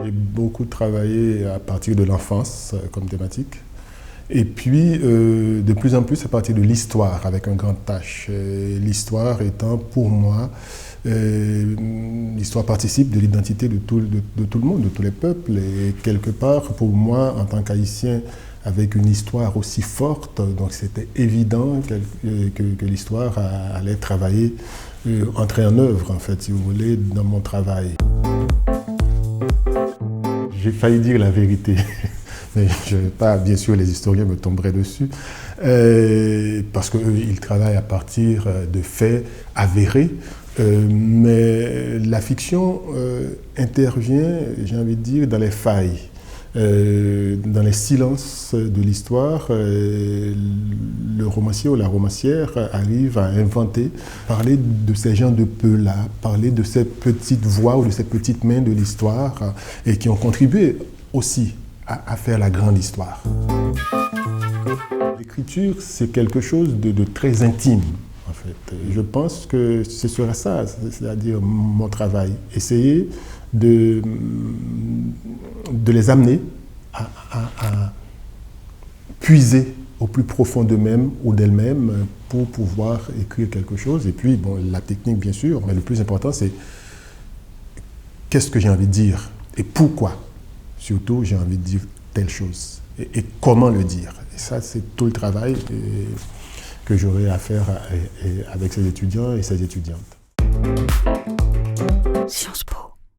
J'ai beaucoup travaillé à partir de l'enfance comme thématique. Et puis, de plus en plus, à partir de l'histoire, avec un grand H. L'histoire étant, pour moi, l'histoire participe de l'identité de tout le monde, de tous les peuples. Et quelque part, pour moi, en tant qu'Haïtien, avec une histoire aussi forte, donc c'était évident que l'histoire allait travailler, entrer en œuvre, en fait, si vous voulez, dans mon travail. J'ai failli dire la vérité. Mais je vais pas, bien sûr, les historiens me tomberaient dessus, parce qu'ils travaillent à partir de faits avérés. Mais la fiction intervient, j'ai envie de dire, dans les failles, dans les silences de l'histoire. Le romancier ou la romancière arrive à inventer, parler de ces gens de peu-là, parler de ces petites voix ou de ces petites mains de l'histoire, et qui ont contribué aussi à faire la grande histoire. L'écriture, c'est quelque chose de très intime, en fait. Je pense que ce sera ça, c'est-à-dire mon travail. Essayer de les amener à puiser au plus profond d'eux-mêmes ou d'elles-mêmes pour pouvoir écrire quelque chose. Et puis, bon, la technique, bien sûr, mais le plus important, c'est qu'est-ce que j'ai envie de dire et pourquoi. Surtout, j'ai envie de dire telle chose. Et comment le dire. Et ça, c'est tout le travail que j'aurai à faire avec ces étudiants et ces étudiantes. Sciences Po.